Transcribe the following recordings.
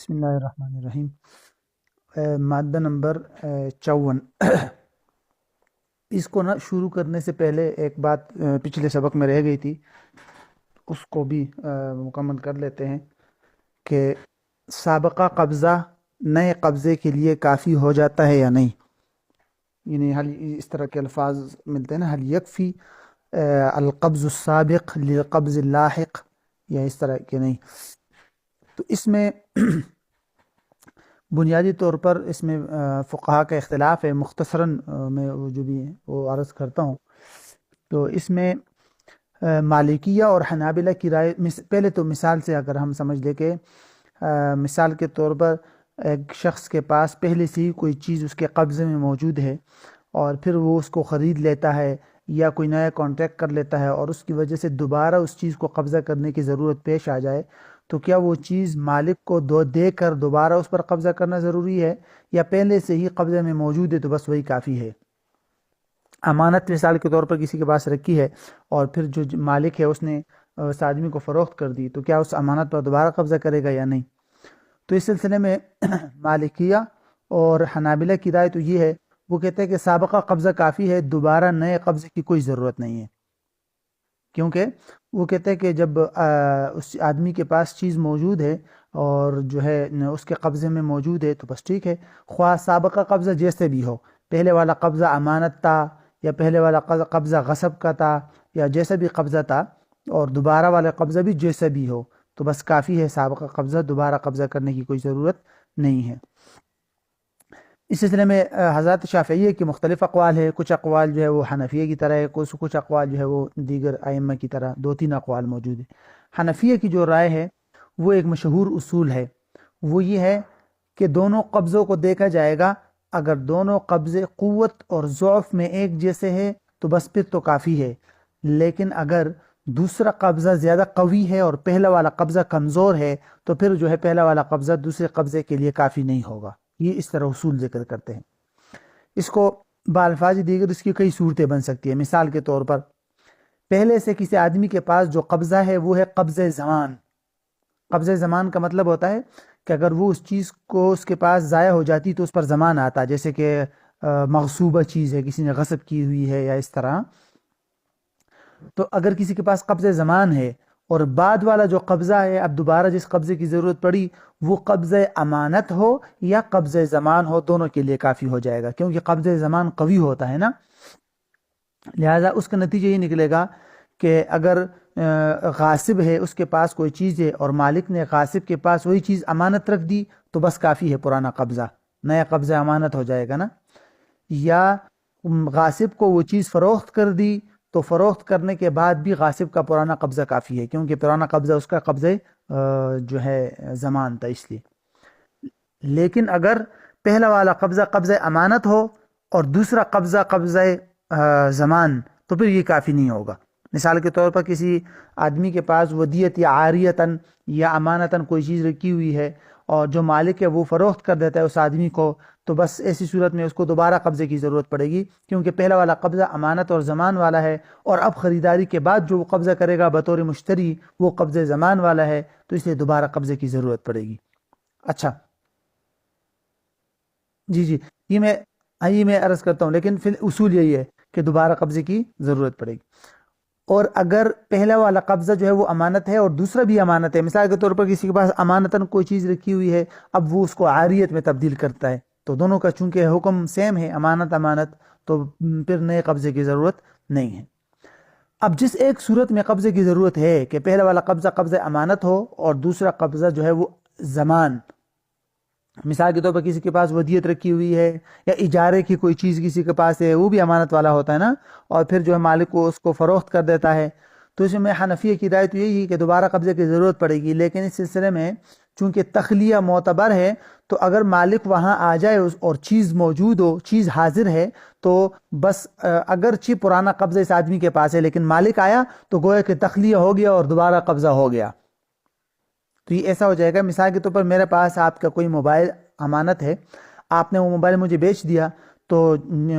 بسم اللہ الرحمن الرحیم۔ مادہ نمبر 54۔ اس کو شروع کرنے سے پہلے ایک بات پچھلے سبق میں رہ گئی تھی، اس کو بھی مکمل کر لیتے ہیں کہ سابقہ قبضہ نئے قبضے کے لیے کافی ہو جاتا ہے یا نہیں۔ یعنی اس طرح کے الفاظ ملتے ہیں نا، حل یکفی القبض السابق للقبض اللاحق، یا اس طرح کے نہیں۔ تو اس میں بنیادی طور پر اس میں فقہا کا اختلاف ہے۔ مختصراً میں وہ جو بھی ہے وہ عرض کرتا ہوں۔ تو اس میں مالکیہ اور حنابلہ کی رائے، پہلے تو مثال سے اگر ہم سمجھ لیں کہ مثال کے طور پر ایک شخص کے پاس پہلے سے ہی کوئی چیز اس کے قبضے میں موجود ہے اور پھر وہ اس کو خرید لیتا ہے یا کوئی نیا کانٹریکٹ کر لیتا ہے، اور اس کی وجہ سے دوبارہ اس چیز کو قبضہ کرنے کی ضرورت پیش آ جائے، تو کیا وہ چیز مالک کو دے کر دوبارہ اس پر قبضہ کرنا ضروری ہے، یا پہلے سے ہی قبضے میں موجود ہے تو بس وہی کافی ہے؟ امانت مثال کے طور پر کسی کے پاس رکھی ہے اور پھر جو مالک ہے اس نے اس آدمی کو فروخت کر دی، تو کیا اس امانت پر دوبارہ قبضہ کرے گا یا نہیں؟ تو اس سلسلے میں مالکیہ اور حنابلہ کی رائے تو یہ ہے، وہ کہتے ہیں کہ سابقہ قبضہ کافی ہے، دوبارہ نئے قبضے کی کوئی ضرورت نہیں ہے۔ کیونکہ وہ کہتے ہیں کہ جب اس آدمی کے پاس چیز موجود ہے اور جو ہے اس کے قبضے میں موجود ہے تو بس ٹھیک ہے، خواہ سابقہ قبضہ جیسے بھی ہو، پہلے والا قبضہ امانت تھا یا پہلے والا قبضہ غصب کا تھا یا جیسا بھی قبضہ تھا، اور دوبارہ والا قبضہ بھی جیسا بھی ہو، تو بس کافی ہے سابقہ قبضہ، دوبارہ قبضہ کرنے کی کوئی ضرورت نہیں ہے۔ اس سلسلے میں حضرات شافعیہ کی مختلف اقوال ہے، کچھ اقوال جو ہے وہ حنفیہ کی طرح ہے، کچھ اقوال جو ہے وہ دیگر ائمہ کی طرح، 2-3 اقوال موجود ہیں۔ حنفیہ کی جو رائے ہے وہ ایک مشہور اصول ہے، وہ یہ ہے کہ دونوں قبضوں کو دیکھا جائے گا، اگر دونوں قبضے قوت اور ضعف میں ایک جیسے ہیں تو بس پھر تو کافی ہے، لیکن اگر دوسرا قبضہ زیادہ قوی ہے اور پہلا والا قبضہ کمزور ہے تو پھر جو ہے پہلا والا قبضہ دوسرے قبضے کے لیے کافی نہیں ہوگا۔ یہ اس طرح اصول ذکر کرتے ہیں۔ اس کو بالفاظ دیگر اس کی کئی صورتیں بن سکتی ہیں۔ مثال کے طور پر پہلے سے کسی آدمی کے پاس جو قبضہ ہے وہ ہے قبض زمان۔ قبض زمان کا مطلب ہوتا ہے کہ اگر وہ اس چیز کو اس کے پاس ضائع ہو جاتی تو اس پر زمان آتا، جیسے کہ مغصوبہ چیز ہے، کسی نے غصب کی ہوئی ہے یا اس طرح۔ تو اگر کسی کے پاس قبض زمان ہے اور بعد والا جو قبضہ ہے، اب دوبارہ جس قبضے کی ضرورت پڑی وہ قبض امانت ہو یا قبض زمان ہو، دونوں کے لیے کافی ہو جائے گا، کیونکہ قبض زمان قوی ہوتا ہے نا۔ لہذا اس کا نتیجہ یہ نکلے گا کہ اگر غاصب ہے اس کے پاس کوئی چیز ہے اور مالک نے غاصب کے پاس وہی چیز امانت رکھ دی تو بس کافی ہے پرانا قبضہ، نیا قبضہ امانت ہو جائے گا نا۔ یا غاصب کو وہ چیز فروخت کر دی تو فروخت کرنے کے بعد بھی غاصب کا پرانا قبضہ کافی ہے، کیونکہ پرانا قبضہ اس کا قبضہ جو ہے زمان تھا، اس لیے۔ لیکن اگر پہلا والا قبضہ قبضہ امانت ہو اور دوسرا قبضہ قبضہ زمان تو پھر یہ کافی نہیں ہوگا۔ مثال کے طور پر کسی آدمی کے پاس ودیت یا عاریتاً یا امانتاً کوئی چیز رکھی ہوئی ہے اور جو مالک ہے وہ فروخت کر دیتا ہے اس آدمی کو، تو بس ایسی صورت میں اس کو دوبارہ قبضے کی ضرورت پڑے گی، کیونکہ پہلا والا قبضہ امانت اور زمان والا ہے، اور اب خریداری کے بعد جو وہ قبضہ کرے گا بطور مشتری وہ قبضے زمان والا ہے، تو اس لیے دوبارہ قبضے کی ضرورت پڑے گی۔ اچھا جی یہ میں عرض کرتا ہوں، لیکن پھر اصول یہی ہے کہ دوبارہ قبضے کی ضرورت پڑے گی۔ اور اگر پہلا والا قبضہ جو ہے وہ امانت ہے اور دوسرا بھی امانت ہے، مثال کے طور پر کسی کے پاس امانتاً کوئی چیز رکھی ہوئی ہے، اب وہ اس کو عاریت میں تبدیل کرتا ہے، تو دونوں کا چونکہ حکم سیم ہے، امانت تو پھر نئے قبضے کی ضرورت نہیں ہے۔ اب جس ایک صورت میں قبضے کی ضرورت ہے کہ پہلا والا قبضہ قبضہ امانت ہو اور دوسرا قبضہ جو ہے وہ زمان، مثال کے طور پر کسی کے پاس ودیت رکھی ہوئی ہے یا اجارے کی کوئی چیز کسی کے پاس ہے، وہ بھی امانت والا ہوتا ہے نا، اور پھر جو ہے مالک کو اس کو فروخت کر دیتا ہے، تو اس میں حنفیہ کی رائے تو یہی کہ دوبارہ قبضے کی ضرورت پڑے گی۔ لیکن اس سلسلے میں چونکہ تخلیہ معتبر ہے، تو اگر مالک وہاں آ جائے اور چیز موجود ہو، چیز حاضر ہے، تو بس اگرچہ پرانا قبضہ اس آدمی کے پاس ہے لیکن مالک آیا تو گویا کہ تخلیہ ہو گیا اور دوبارہ قبضہ ہو گیا۔ تو یہ ایسا ہو جائے گا، مثال کے طور پر میرے پاس آپ کا کوئی موبائل امانت ہے، آپ نے وہ موبائل مجھے بیچ دیا، تو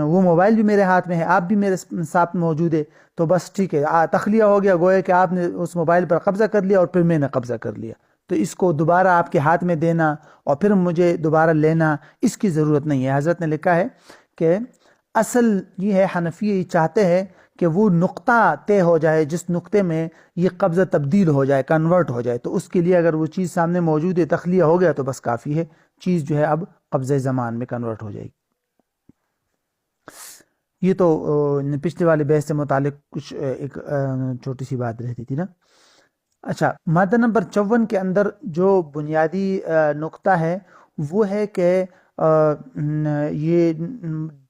وہ موبائل بھی میرے ہاتھ میں ہے، آپ بھی میرے ساتھ موجود ہے، تو بس ٹھیک ہے، تخلیہ ہو گیا، گویا کہ آپ نے اس موبائل پر قبضہ کر لیا اور پھر میں نے قبضہ کر لیا، تو اس کو دوبارہ آپ کے ہاتھ میں دینا اور پھر مجھے دوبارہ لینا، اس کی ضرورت نہیں ہے۔ حضرت نے لکھا ہے کہ اصل یہ ہے، حنفی یہ چاہتے ہیں کہ وہ نقطہ طے ہو جائے جس نقطے میں یہ قبضہ تبدیل ہو جائے، کنورٹ ہو جائے، تو اس کے لیے اگر وہ چیز سامنے موجود ہے، تخلیہ ہو گیا تو بس کافی ہے، چیز جو ہے اب قبضہ زمان میں کنورٹ ہو جائے گی۔ یہ تو پچھلے والے بحث سے متعلق کچھ ایک چھوٹی سی بات رہتی تھی نا۔ اچھا، مادہ نمبر 54 کے اندر جو بنیادی نقطہ ہے وہ ہے کہ یہ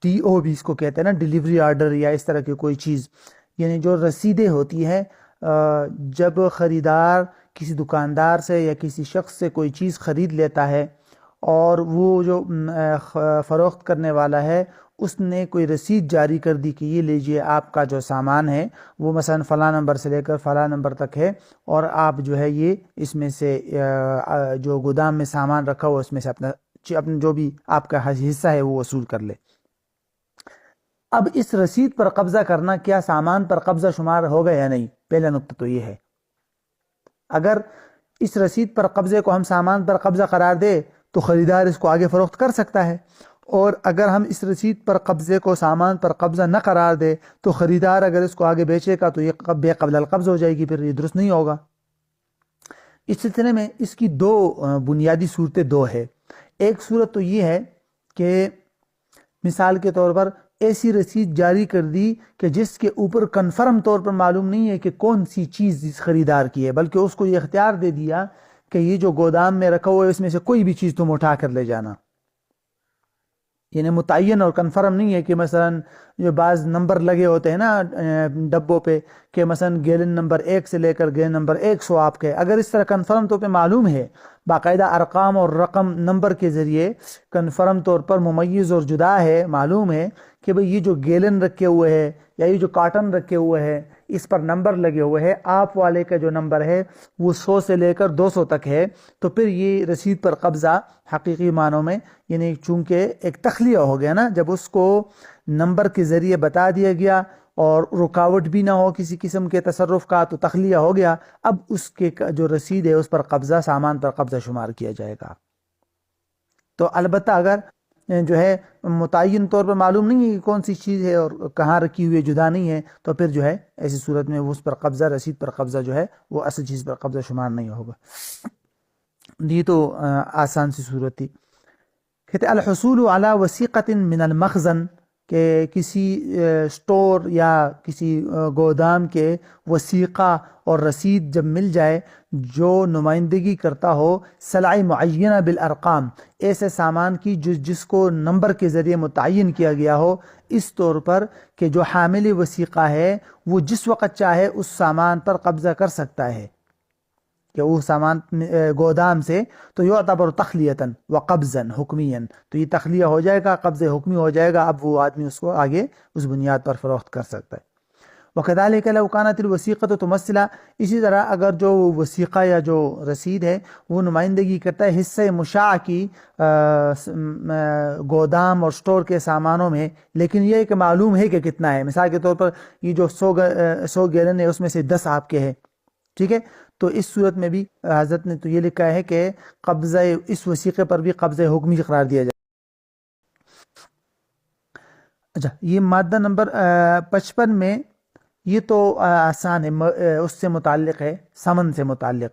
ڈی او بھی اس کو کہتے ہیں نا، ڈیلیوری آرڈر یا اس طرح کی کوئی چیز، یعنی جو رسیدیں ہوتی ہیں جب خریدار کسی دکاندار سے یا کسی شخص سے کوئی چیز خرید لیتا ہے اور وہ جو فروخت کرنے والا ہے اس نے کوئی رسید جاری کر دی کہ یہ لیجئے آپ کا جو سامان ہے وہ مثلا فلاں نمبر سے لے کر فلاں نمبر تک ہے، اور آپ جو ہے یہ اس میں سے جو گودام میں سامان رکھا ہوا اس میں سے اپنا جو بھی آپ کا حصہ ہے وہ وصول کر لے۔ اب اس رسید پر قبضہ کرنا کیا سامان پر قبضہ شمار ہوگا یا نہیں؟ پہلا نقطہ تو یہ ہے، اگر اس رسید پر قبضے کو ہم سامان پر قبضہ قرار دے تو خریدار اس کو آگے فروخت کر سکتا ہے، اور اگر ہم اس رسید پر قبضے کو سامان پر قبضہ نہ قرار دے تو خریدار اگر اس کو آگے بیچے گا تو یہ بے قبل القبض ہو جائے گی، پھر یہ درست نہیں ہوگا۔ اس سلسلے میں اس کی دو بنیادی صورتیں دو ہے۔ ایک صورت تو یہ ہے کہ مثال کے طور پر ایسی رسید جاری کر دی کہ جس کے اوپر کنفرم طور پر معلوم نہیں ہے کہ کون سی چیز اس خریدار کی ہے، بلکہ اس کو یہ اختیار دے دیا کہ یہ جو گودام میں رکھا ہوا ہے اس میں سے کوئی بھی چیز تم اٹھا کر لے جانا، یعنی متعین اور کنفرم نہیں ہے کہ مثلا جو بعض نمبر لگے ہوتے ہیں نا ڈبوں پہ کہ مثلا گیلن نمبر 1 سے لے کر گیلن نمبر 100 آپ کے، اگر اس طرح کنفرم طور پہ معلوم ہے، باقاعدہ ارقام اور رقم نمبر کے ذریعے کنفرم طور پر ممیز اور جدا ہے، معلوم ہے کہ بھئی یہ جو گیلن رکھے ہوئے ہے یا یہ جو کارٹن رکھے ہوئے ہے اس پر نمبر لگے ہوئے ہیں، آپ والے کا جو نمبر ہے وہ 100 سے لے کر 200 تک ہے، تو پھر یہ رسید پر قبضہ حقیقی معنوں میں، یعنی چونکہ ایک تخلیہ ہو گیا نا، جب اس کو نمبر کے ذریعے بتا دیا گیا اور رکاوٹ بھی نہ ہو کسی قسم کے تصرف کا تو تخلیہ ہو گیا، اب اس کے جو رسید ہے اس پر قبضہ، سامان پر قبضہ شمار کیا جائے گا۔ تو البتہ اگر جو ہے متعین طور پر معلوم نہیں ہے کہ کون سی چیز ہے اور کہاں رکھی ہوئی جدا نہیں ہے تو پھر جو ہے ایسی صورت میں اس پر قبضہ، رسید پر قبضہ جو ہے وہ اصل چیز پر قبضہ شمار نہیں ہوگا۔ یہ تو آسان سی صورت تھی۔ کہتے الحصول علی وثیقۃ من المخزن، کہ کسی سٹور یا کسی گودام کے وثیقہ اور رسید جب مل جائے جو نمائندگی کرتا ہو سلع معینہ بالارقام، ایسے سامان کی جس کو نمبر کے ذریعے متعین کیا گیا ہو، اس طور پر کہ جو حامل وثیقہ ہے وہ جس وقت چاہے اس سامان پر قبضہ کر سکتا ہے، کہ وہ سامان گودام سے تو یعتبر تخلیۃً وقبضاً حکمیاً، تو یہ تخلیہ ہو جائے گا، قبض حکمی ہو جائے گا، اب وہ آدمی اس کو آگے اس بنیاد پر فروخت کر سکتا ہے۔ وَكَذَلِكَ لَوْ كَانَتِ الْوَثِيقَةُ تُمَثِّلُ، اسی طرح اگر جو وثیقہ یا جو رسید ہے وہ نمائندگی کرتا ہے حصہ مشاع کی گودام اور سٹور کے سامانوں میں، لیکن یہ کہ معلوم ہے کہ کتنا ہے، مثال کے طور پر یہ جو 100 گیلن ہے اس میں سے 10 آپ کے ہے، ٹھیک ہے، تو اس صورت میں بھی حضرت نے تو یہ لکھا ہے کہ قبضہ اس وثیقے پر بھی قبضہ حکمی قرار دیا جائے۔ اچھا، یہ مادہ نمبر 55 میں یہ تو آسان ہے، اس سے متعلق ہے، سمن سے متعلق،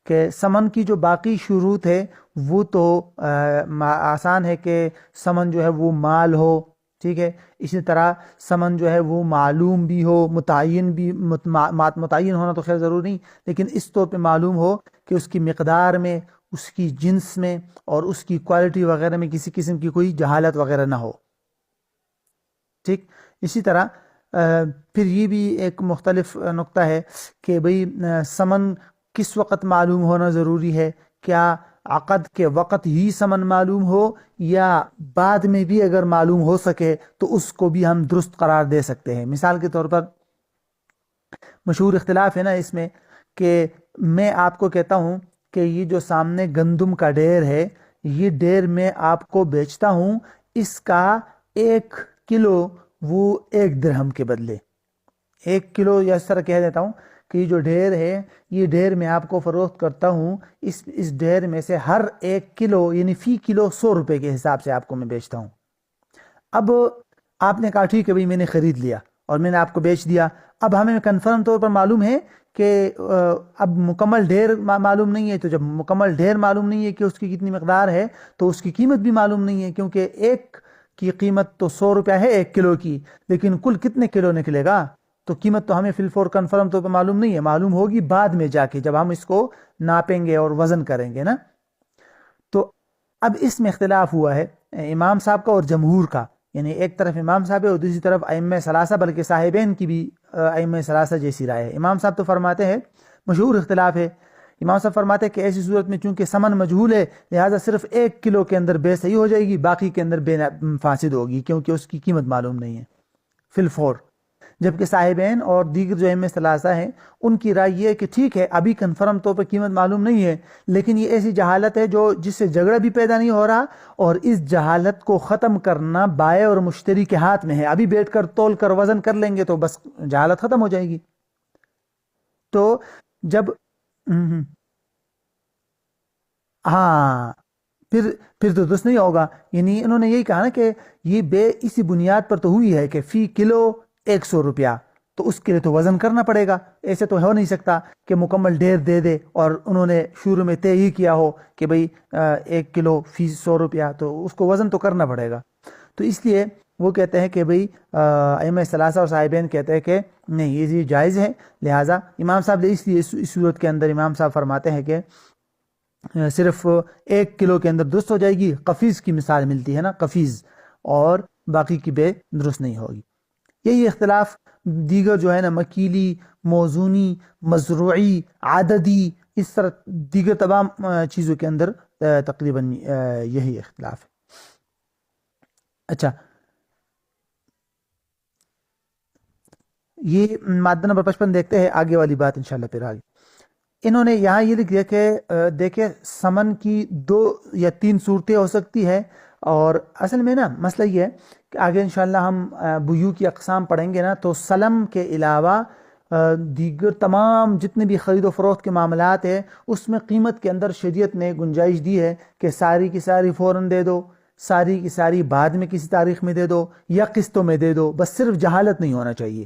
کہ سمن کی جو باقی شروط ہے وہ تو آسان ہے کہ سمن جو ہے وہ مال ہو، ٹھیک ہے، اسی طرح سمن جو ہے وہ معلوم بھی ہو، متعین بھی، متعین ہونا تو خیر ضروری نہیں، لیکن اس طور پہ معلوم ہو کہ اس کی مقدار میں، اس کی جنس میں اور اس کی کوالٹی وغیرہ میں کسی قسم کی کوئی جہالت وغیرہ نہ ہو، ٹھیک۔ اسی طرح پھر یہ بھی ایک مختلف نقطہ ہے کہ بھئی سمن کس وقت معلوم ہونا ضروری ہے، کیا عقد کے وقت ہی سمن معلوم ہو یا بعد میں بھی اگر معلوم ہو سکے تو اس کو بھی ہم درست قرار دے سکتے ہیں۔ مثال کے طور پر مشہور اختلاف ہے نا اس میں کہ میں آپ کو کہتا ہوں کہ یہ جو سامنے گندم کا ڈھیر ہے یہ ڈھیر میں آپ کو بیچتا ہوں، اس کا 1 کلو وہ 1 درہم کے بدلے، 1 کلو یا اس طرح کہہ دیتا ہوں کہ یہ جو ڈھیر ہے یہ ڈھیر میں آپ کو فروخت کرتا ہوں، اس ڈھیر میں سے ہر 1 کلو یعنی فی کلو 100 روپے کے حساب سے آپ کو میں بیچتا ہوں۔ اب آپ نے کہا ٹھیک ہے بھائی، میں نے خرید لیا اور میں نے آپ کو بیچ دیا۔ اب ہمیں کنفرم طور پر معلوم ہے کہ اب مکمل ڈھیر معلوم نہیں ہے، تو جب مکمل ڈھیر معلوم نہیں ہے کہ اس کی کتنی مقدار ہے تو اس کی قیمت بھی معلوم نہیں ہے، کیونکہ ایک کی قیمت تو 100 روپیہ ہے 1 کلو کی، لیکن کل کتنے کلو نکلے گا تو قیمت تو ہمیں فی الفور کنفرم طور پر معلوم نہیں ہے، معلوم ہوگی بعد میں جا کے جب ہم اس کو ناپیں گے اور وزن کریں گے نا۔ تو اب اس میں اختلاف ہوا ہے امام صاحب کا اور جمہور کا، یعنی ایک طرف امام صاحب ہے اور دوسری طرف ائمہ ثلاثہ، بلکہ صاحبین کی بھی ائمہ ثلاثہ جیسی رائے ہے۔ امام صاحب تو فرماتے ہیں، مشہور اختلاف ہے، امام صاحب فرماتے ہیں کہ ایسی صورت میں چونکہ سمن مجہول ہے لہٰذا صرف 1 کلو کے اندر بے صحیح ہو جائے گی، باقی کے اندر بے فاسد ہوگی، کیونکہ اس کی قیمت معلوم نہیں ہے فی الفور۔ جبکہ صاحبین اور دیگر جو ائمہ ثلاثہ ہیں ان کی رائے یہ ہے کہ ٹھیک ہے ابھی کنفرم طور پر قیمت معلوم نہیں ہے، لیکن یہ ایسی جہالت ہے جس سے جھگڑا بھی پیدا نہیں ہو رہا، اور اس جہالت کو ختم کرنا بائع اور مشتری کے ہاتھ میں ہے۔ ابھی بیٹھ کر تول کر وزن کر لیں گے تو بس جہالت ختم ہو جائے گی۔ تو جب ہاں پھر تو درست نہیں ہوگا، یعنی انہوں نے یہی کہا نا کہ یہ بے اسی بنیاد پر تو ہوئی ہے کہ فی کلو 100 روپیہ، تو اس کے لیے تو وزن کرنا پڑے گا، ایسے تو ہو نہیں سکتا کہ مکمل ڈھیر دے دے اور انہوں نے شروع میں طے ہی کیا ہو کہ بھئی 1 کلو فی 100 روپیہ، تو اس کو وزن تو کرنا پڑے گا۔ تو اس لیے وہ کہتے ہیں کہ بھئی ائمہ ثلاثہ اور صاحبین کہتے ہیں کہ نہیں یہ جائز ہے، لہٰذا امام صاحب نے اس لیے اس صورت کے اندر امام صاحب فرماتے ہیں کہ صرف 1 کلو کے اندر درست ہو جائے گی، قفیز کی مثال ملتی ہے نا، قفیز، اور باقی کی بے درست نہیں ہوگی۔ یہی اختلاف دیگر جو ہے نا مکیلی، موزونی، مزروعی، عددی، اس طرح دیگر تمام چیزوں کے اندر تقریباً یہی اختلاف ہے۔ اچھا، یہ مادہ نمبر 55 دیکھتے ہیں، آگے والی بات انشاءاللہ پھر آگے انہوں نے یہاں یہ لکھ دیا کہ دیکھیں سمن کی 2 یا 3 صورتیں ہو سکتی ہے، اور اصل میں نا مسئلہ یہ ہے کہ آگے انشاءاللہ ہم بیوع کی اقسام پڑھیں گے نا، تو سلم کے علاوہ دیگر تمام جتنے بھی خرید و فروخت کے معاملات ہیں اس میں قیمت کے اندر شریعت نے گنجائش دی ہے کہ ساری کی ساری فوراً دے دو، ساری کی ساری بعد میں کسی تاریخ میں دے دو، یا قسطوں میں دے دو، بس صرف جہالت نہیں ہونا چاہیے۔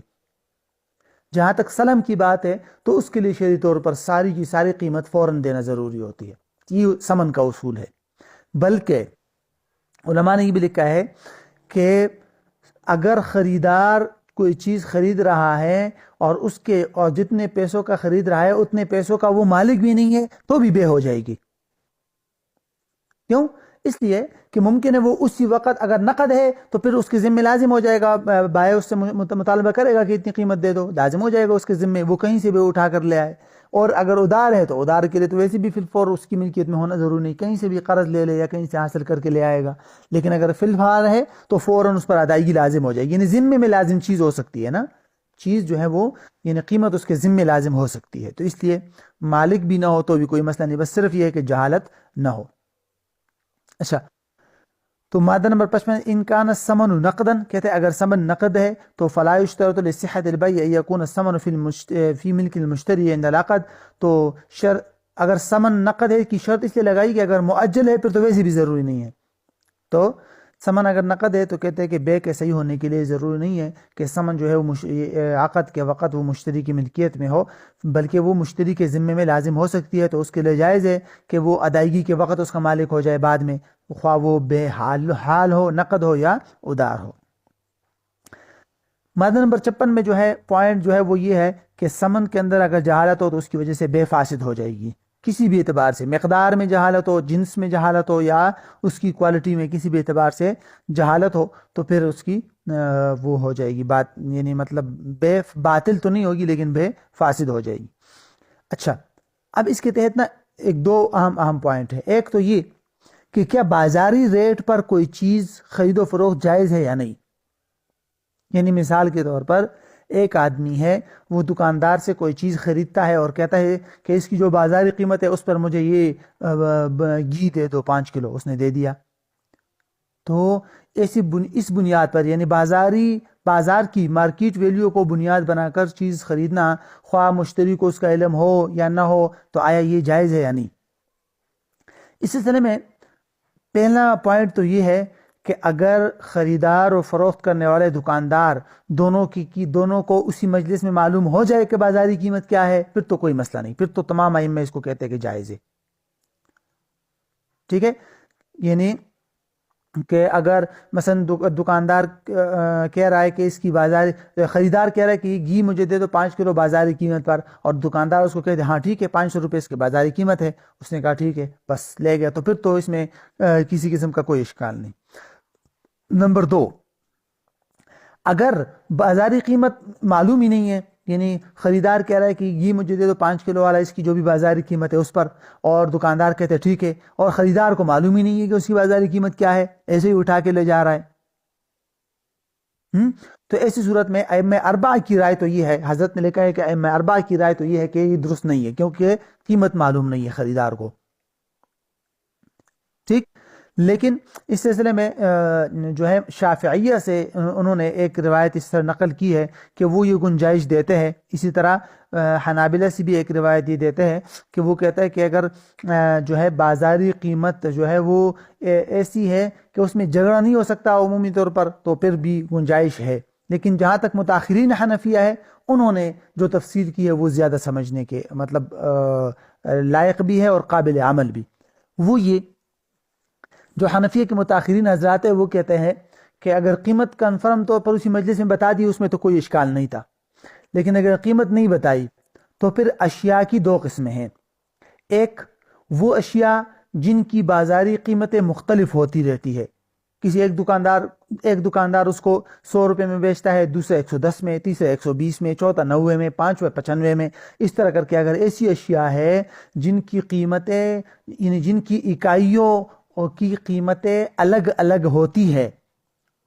جہاں تک سلم کی بات ہے تو اس کے لیے شرعی طور پر ساری کی ساری قیمت فوراً دینا ضروری ہوتی ہے، یہ سمن کا اصول ہے۔ بلکہ علماء نے یہ بھی لکھا ہے کہ اگر خریدار کوئی چیز خرید رہا ہے اور جتنے پیسوں کا خرید رہا ہے اتنے پیسوں کا وہ مالک بھی نہیں ہے تو بھی بے ہو جائے گی۔ کیوں؟ اس لیے کہ ممکن ہے وہ اسی وقت اگر نقد ہے تو پھر اس کے ذمہ لازم ہو جائے گا، بائع اس سے مطالبہ کرے گا کہ اتنی قیمت دے دو، لازم ہو جائے گا اس کے ذمہ، وہ کہیں سے بھی اٹھا کر لے آئے۔ اور اگر ادار ہے تو ادار کے لیے تو ویسے بھی فی الفور اس کی ملکیت میں ہونا ضروری نہیں، کہیں سے بھی قرض لے لے یا کہیں سے حاصل کر کے لے آئے گا، لیکن اگر فی الحال ہے تو فوراً اس پر ادائیگی لازم ہو جائے گی، یعنی ذمے میں لازم چیز ہو سکتی ہے نا، چیز جو ہے وہ یعنی قیمت اس کے ذمے لازم ہو سکتی ہے، تو اس لیے مالک بھی نہ ہو تو بھی کوئی مسئلہ نہیں، بس صرف یہ ہے کہ جہالت نہ ہو۔ اچھا، تو مادہ نمبر 55 ان کان الثمن نقدا، کہتے ہیں اگر ثمن نقد ہے تو فلا یشترط لصحة البيع ان يكون الثمن في ملك المشتري عند العقد، تو اگر ثمن نقد ہے کی شرط اس لیے لگائی کہ اگر مؤجل ہے پھر تو ویسے بھی ضروری نہیں ہے، تو ثمن اگر نقد ہے تو کہتے ہیں کہ بے کے صحیح ہونے کے لیے ضروری نہیں ہے کہ ثمن جو ہے وہ عقد کے وقت وہ مشتری کی ملکیت میں ہو، بلکہ وہ مشتری کے ذمے میں لازم ہو سکتی ہے، تو اس کے لیے جائز ہے کہ وہ ادائیگی کے وقت اس کا مالک ہو جائے بعد میں، خواہ وہ بے حال ہو، نقد ہو یا ادار ہو۔ مادہ نمبر 56 میں جو ہے پوائنٹ جو ہے وہ یہ ہے کہ ثمن کے اندر اگر جہالت ہو تو اس کی وجہ سے بے فاسد ہو جائے گی، کسی بھی اعتبار سے، مقدار میں جہالت ہو، جنس میں جہالت ہو، یا اس کی کوالٹی میں کسی بھی اعتبار سے جہالت ہو تو پھر اس کی وہ ہو جائے گی بات، یعنی مطلب بے باطل تو نہیں ہوگی لیکن بے فاسد ہو جائے گی۔ اچھا، اب اس کے تحت نا ایک 2 اہم پوائنٹ ہے، ایک تو یہ کہ کیا بازاری ریٹ پر کوئی چیز خرید و فروخت جائز ہے یا نہیں، یعنی مثال کے طور پر ایک آدمی ہے وہ دکاندار سے کوئی چیز خریدتا ہے اور کہتا ہے کہ اس کی جو بازاری قیمت ہے اس پر مجھے یہ گھی دے دو 5 کلو، اس نے دے دیا، تو اس بنیاد پر یعنی بازار کی مارکیٹ ویلیو کو بنیاد بنا کر چیز خریدنا، خواہ مشتری کو اس کا علم ہو یا نہ ہو، تو آیا یہ جائز ہے یا نہیں؟ اس سلسلے میں پہلا پوائنٹ تو یہ ہے کہ اگر خریدار اور فروخت کرنے والے دکاندار دونوں کو اسی مجلس میں معلوم ہو جائے کہ بازاری قیمت کیا ہے، پھر تو کوئی مسئلہ نہیں، پھر تو تمام ائمہ اس کو کہتے ہیں کہ جائز ہے. ٹھیک ہے، یعنی کہ اگر مثلا دکاندار کہہ رہا ہے کہ اس کی خریدار کہہ رہا ہے کہ گھی مجھے دے دو 5 کلو بازاری قیمت پر، اور دکاندار اس کو کہتے ہیں ہاں ٹھیک ہے 500 روپے اس کی بازاری قیمت ہے، اس نے کہا ٹھیک ہے بس لے گیا، تو پھر تو اس میں کسی قسم کا کوئی اشکال نہیں. نمبر 2، اگر بازاری قیمت معلوم ہی نہیں ہے، یعنی خریدار کہہ رہا ہے کہ گھی مجھے دے دو 5 کلو والا، اس کی جو بھی بازاری قیمت ہے اس پر، اور دکاندار کہتے ہیں ٹھیک ہے، اور خریدار کو معلوم ہی نہیں ہے کہ اس کی بازاری قیمت کیا ہے، ایسے ہی اٹھا کے لے جا رہا ہے، تو ایسی صورت میں ائمہ اربعہ کی رائے تو یہ ہے، حضرت نے لکھا ہے کہ ائمہ اربعہ کی رائے تو یہ ہے کہ یہ درست نہیں ہے، کیونکہ قیمت معلوم نہیں ہے خریدار کو. ٹھیک، لیکن اس سلسلے میں جو ہے شافعیہ سے انہوں نے ایک روایت اس طرح نقل کی ہے کہ وہ یہ گنجائش دیتے ہیں. اسی طرح حنابلہ سے بھی ایک روایت یہ دیتے ہیں کہ وہ کہتا ہے کہ اگر جو ہے بازاری قیمت جو ہے وہ ایسی ہے کہ اس میں جھگڑا نہیں ہو سکتا عمومی طور پر، تو پھر بھی گنجائش ہے. لیکن جہاں تک متاخرین حنفیہ ہے، انہوں نے جو تفصیل کی ہے وہ زیادہ سمجھنے کے مطلب لائق بھی ہے اور قابل عمل بھی. وہ یہ جو حنفیہ کے متاخرین حضرات ہیں وہ کہتے ہیں کہ اگر قیمت کنفرم طور پر اسی مجلس میں بتا دی اس میں تو کوئی اشکال نہیں تھا، لیکن اگر قیمت نہیں بتائی تو پھر اشیاء کی 2 قسمیں ہیں. ایک وہ اشیاء جن کی بازاری قیمتیں مختلف ہوتی رہتی ہے، کسی ایک دکاندار اس کو 100 روپے میں بیچتا ہے، دوسرے 110 میں، تیسرے 120 میں، چوتھا 90 میں، پانچواں 95 میں، اس طرح کر کے اگر ایسی اشیاء ہے جن کی قیمتیں یعنی جن کی اکائیوں کی قیمتیں الگ الگ ہوتی ہے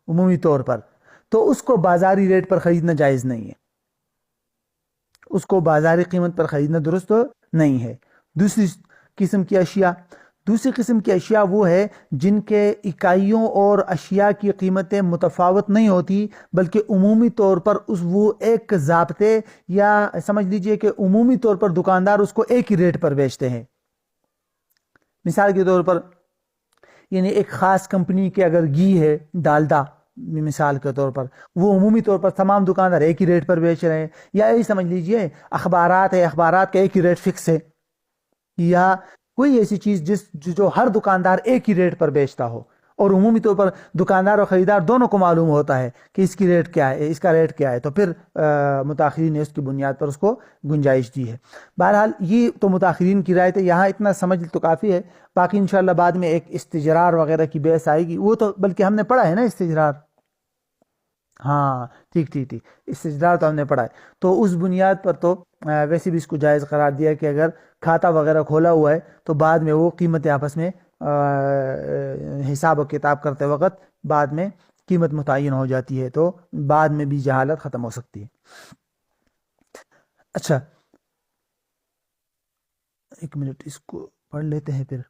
عمومی طور پر، تو اس کو بازاری ریٹ پر خریدنا جائز نہیں ہے، اس کو بازاری قیمت پر خریدنا درست نہیں ہے. دوسری قسم کی اشیاء وہ ہے جن کے اکائیوں اور اشیاء کی قیمتیں متفاوت نہیں ہوتی، بلکہ عمومی طور پر وہ ایک ضابطے یا سمجھ لیجئے کہ عمومی طور پر دکاندار اس کو ایک ہی ریٹ پر بیچتے ہیں. مثال کے طور پر یعنی ایک خاص کمپنی کے اگر گھی ہے ڈالڈا مثال کے طور پر، وہ عمومی طور پر تمام دکاندار ایک ہی ریٹ پر بیچ رہے ہیں، یا یہی سمجھ لیجئے اخبارات ہے، اخبارات کا ایک ہی ریٹ فکس ہے، یا کوئی ایسی چیز جو ہر دکاندار ایک ہی ریٹ پر بیچتا ہو اور عمومی طور پر دکاندار اور خریدار دونوں کو معلوم ہوتا ہے کہ اس کی ریٹ کیا ہے، اس کا ریٹ کیا ہے، تو پھر متاخرین نے اس کی بنیاد پر اس کو گنجائش دی ہے. بہرحال یہ تو متاخرین کی رائے تھے، یہاں اتنا سمجھ تو کافی ہے. باقی انشاءاللہ بعد میں ایک استجرار وغیرہ کی بحث آئے گی، وہ تو بلکہ ہم نے پڑھا ہے نا استجرار. ہاں ٹھیک استجرار تو ہم نے پڑھا ہے. تو اس بنیاد پر تو ویسے بھی اس کو جائز قرار دیا کہ اگر کھاتا وغیرہ کھولا ہوا ہے تو بعد میں وہ قیمتیں آپس میں حساب و کتاب کرتے وقت بعد میں قیمت متعین ہو جاتی ہے، تو بعد میں بھی جہالت ختم ہو سکتی ہے. اچھا ایک منٹ اس کو پڑھ لیتے ہیں پھر.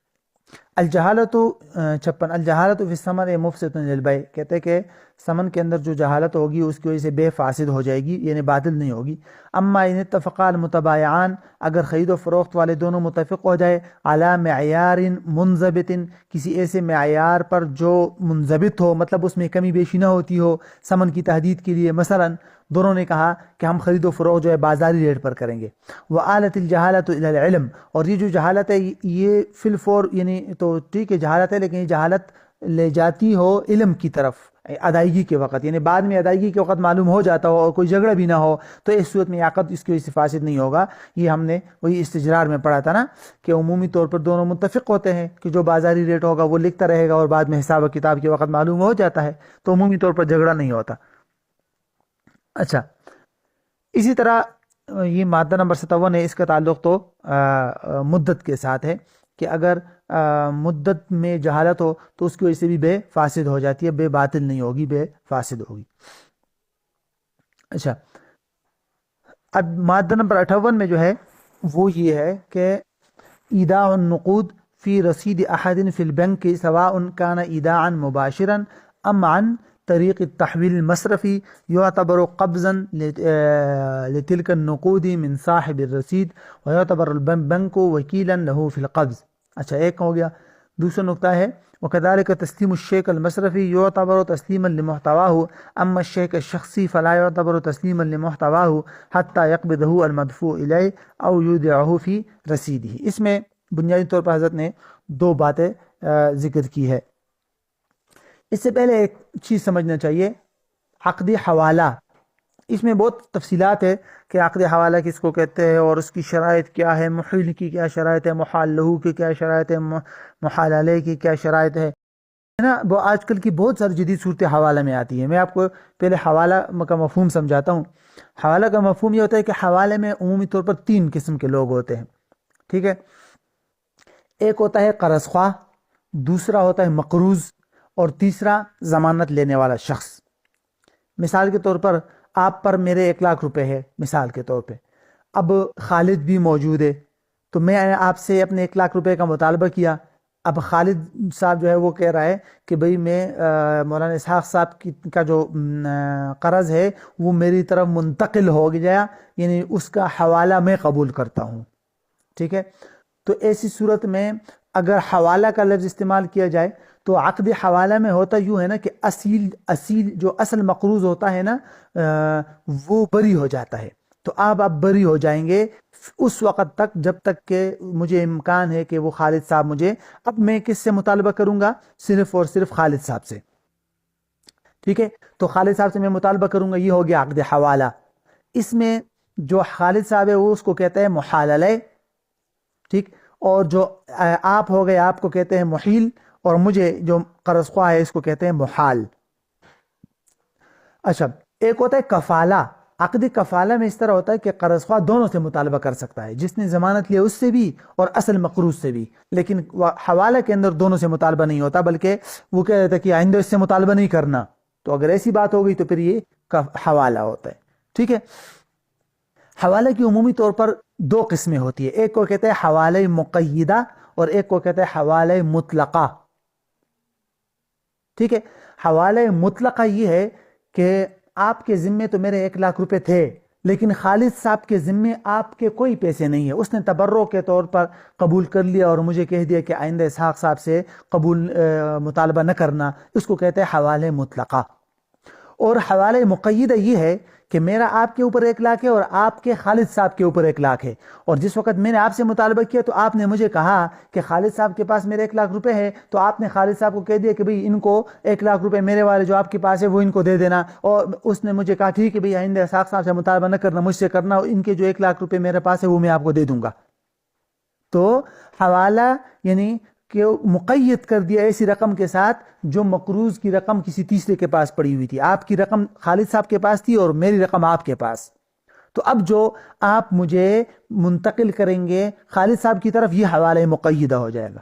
الجہالت 56 الجہالت فی الثمر مفسد للبیع، کہتے ہیں کہ ثمن کے اندر جو جہالت ہوگی اس کی وجہ سے بے فاسد ہو جائے گی، یعنی باطل نہیں ہوگی. اما ان اتفقا المتبایعان، اگر خرید و فروخت والے دونوں متفق ہو جائے، علی معیار منضبط، کسی ایسے معیار پر جو منضبط ہو، مطلب اس میں کمی بیشی نہ ہوتی ہو ثمن کی تحدید کے لیے. مثلا دونوں نے کہا کہ ہم خرید و فروخت جو ہے بازاری ریٹ پر کریں گے. وآلت الجہالت الی العلم، اور یہ جو جہالت ہے یہ فی الفور یعنی تو ٹھیک ہے جہالت ہے، لیکن یہ جہالت لے جاتی ہو علم کی طرف ادائیگی کے وقت، یعنی بعد میں ادائیگی کے وقت معلوم ہو جاتا ہو اور کوئی جھگڑا بھی نہ ہو، تو اس صورت میں عقد اس کی وجہ سے فاسد نہیں ہوگا. یہ ہم نے وہی استجرار میں پڑھا تھا نا کہ عمومی طور پر دونوں متفق ہوتے ہیں کہ جو بازاری ریٹ ہوگا وہ لکھتا رہے گا اور بعد میں حساب و کتاب کے وقت معلوم ہو جاتا ہے، تو عمومی طور پر جھگڑا نہیں ہوتا. اچھا اسی طرح یہ مادہ نمبر 57 ہے، اس کا تعلق تو مدت کے ساتھ ہے کہ اگر مدت میں جہالت ہو تو اس کی وجہ سے بھی بے فاسد ہو جاتی ہے، بے باطل نہیں ہوگی، بے فاسد ہوگی. اچھا اب مادہ نمبر 58 میں جو ہے وہ یہ ہے کہ ایداع النقود فی رسید احد فی البنک سواء کان ایداعا مباشرا ام عن طریق التحویل المصرفی یعتبر قبضا لتلك النقود من صاحب الرسید ويعتبر البنک وکیلا له فی القبض. اچھا ایک ہو گیا. دوسرا نقطہ ہے وكذلك تسليم الشيك المصرفي يعتبر تسليما لمحتواه، أما الشيك الشخصي فلا يعتبر تسليما لمحتواه حتى يقبضه المدفوع إليه أو يودعه في رسيده. اس میں بنیادی طور پر حضرت نے دو باتیں ذکر کی ہے. اس سے پہلے ایک چیز سمجھنا چاہیے، عقد حوالہ. اس میں بہت تفصیلات ہے کہ عقد حوالہ کس کو کہتے ہیں اور اس کی شرائط کیا ہے، محیل کی کیا شرائط ہے، محال لہو کی کیا شرائط ہے، محال علیہ کی کیا شرائط ہے نا. وہ آج کل کی بہت ساری جدید صورت حوالہ میں آتی ہے. میں آپ کو پہلے حوالہ کا مفہوم سمجھاتا ہوں. حوالہ کا مفہوم یہ ہوتا ہے کہ حوالے میں عمومی طور پر تین قسم کے لوگ ہوتے ہیں. ٹھیک ہے، ایک ہوتا ہے قرض خواہ، دوسرا ہوتا ہے مقروض، اور تیسرا ضمانت لینے والا شخص. مثال کے طور پر آپ پر میرے 1,00,000 روپے ہے مثال کے طور پہ. اب خالد بھی موجود ہے تو میں آپ سے اپنے 1,00,000 روپے کا مطالبہ کیا. اب خالد صاحب جو ہے وہ کہہ رہا ہے کہ بھئی میں مولانا اسحاق صاحب کا جو قرض ہے وہ میری طرف منتقل ہو گیا، یعنی اس کا حوالہ میں قبول کرتا ہوں. ٹھیک ہے، تو ایسی صورت میں اگر حوالہ کا لفظ استعمال کیا جائے تو عقد حوالہ میں ہوتا یوں ہے نا کہ اصیل جو اصل مقروض ہوتا ہے نا وہ بری ہو جاتا ہے. تو آپ بری ہو جائیں گے اس وقت تک جب تک کہ مجھے امکان ہے کہ وہ خالد صاحب مجھے، اب میں کس سے مطالبہ کروں گا؟ صرف اور صرف خالد صاحب سے. ٹھیک ہے، تو خالد صاحب سے میں مطالبہ کروں گا، یہ ہو گیا عقد حوالہ. اس میں جو خالد صاحب ہے وہ اس کو کہتے ہیں محال علیہ. ٹھیک، اور جو آپ ہو گئے آپ کو کہتے ہیں محیل، اور مجھے جو قرض خواہ ہے اس کو کہتے ہیں محال. اچھا ایک ہوتا ہے کفالہ. عقد کفالہ میں اس طرح ہوتا ہے کہ قرض خواہ دونوں سے مطالبہ کر سکتا ہے، جس نے ضمانت لیا اس سے بھی اور اصل مقروض سے بھی. لیکن حوالہ کے اندر دونوں سے مطالبہ نہیں ہوتا، بلکہ وہ کہہ دیتا ہے کہ آئندہ اس سے مطالبہ نہیں کرنا. تو اگر ایسی بات ہو گئی تو پھر یہ حوالہ ہوتا ہے. ٹھیک ہے، حوالہ کی عمومی طور پر دو قسمیں ہوتی ہے. ایک کو کہتے ہیں حوالہ مقیدہ اور ایک کو کہتے ہیں حوالہ مطلقہ. ٹھیک ہے، حوالہ مطلقہ یہ ہے کہ آپ کے ذمے تو میرے 1,00,000 روپے تھے، لیکن خالد صاحب کے ذمے آپ کے کوئی پیسے نہیں ہے. اس نے تبرع کے طور پر قبول کر لیا اور مجھے کہہ دیا کہ آئندہ اسحاق صاحب سے مطالبہ نہ کرنا. اس کو کہتے ہیں حوالہ مطلقہ. اور حوالہ مقیدہ یہ ہے کہ میرا آپ کے اوپر 1,00,000 ہے اور آپ کے خالد صاحب کے اوپر 1,00,000 ہے، اور جس وقت میں نے آپ سے مطالبہ کیا تو آپ نے مجھے کہا کہ خالد صاحب کے پاس میرے 1,00,000 روپے ہے، تو آپ نے خالد صاحب کو کہہ دیا کہ بھئی ان کو 1,00,000 روپے میرے والے جو آپ کے پاس ہے وہ ان کو دے دینا. اور اس نے مجھے کہا ٹھیک ہے بھئی آئندہ اسحاق صاحب سے مطالبہ نہ کرنا، مجھ سے کرنا، ان کے جو 1,00,000 روپے میرے پاس ہے وہ میں آپ کو دے دوں گا. تو حوالہ یعنی کہ مقید کر دیا ایسی رقم کے ساتھ جو مقروض کی رقم کسی تیسرے کے پاس پڑی ہوئی تھی. آپ کی رقم خالد صاحب کے پاس تھی اور میری رقم آپ کے پاس. تو اب جو آپ مجھے منتقل کریں گے خالد صاحب کی طرف، یہ حوالہ مقیدہ ہو جائے گا.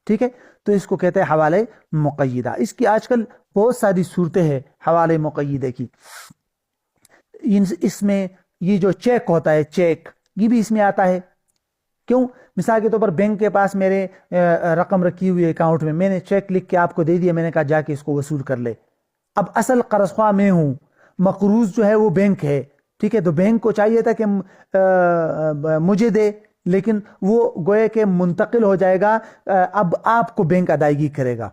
ٹھیک ہے، تو اس کو کہتے ہیں حوالہ مقیدہ. اس کی آج کل بہت ساری صورتیں ہیں حوالہ مقیدہ کی. اس میں یہ جو چیک ہوتا ہے، چیک یہ بھی اس میں آتا ہے. کیوں؟ مثال کے طور پر بینک کے پاس میرے رقم رکھی ہوئی ہے اکاؤنٹ میں نے چیک لکھ کے آپ کو دے دیا، میں نے کہا جا کے اس کو وصول کر لے. اب اصل قرض خواہ میں ہوں، مقروض جو ہے وہ بینک ہے. ٹھیک ہے، تو بینک کو چاہیے تھا کہ مجھے دے، لیکن وہ گویا کہ منتقل ہو جائے گا. اب آپ کو بینک ادائیگی کرے گا.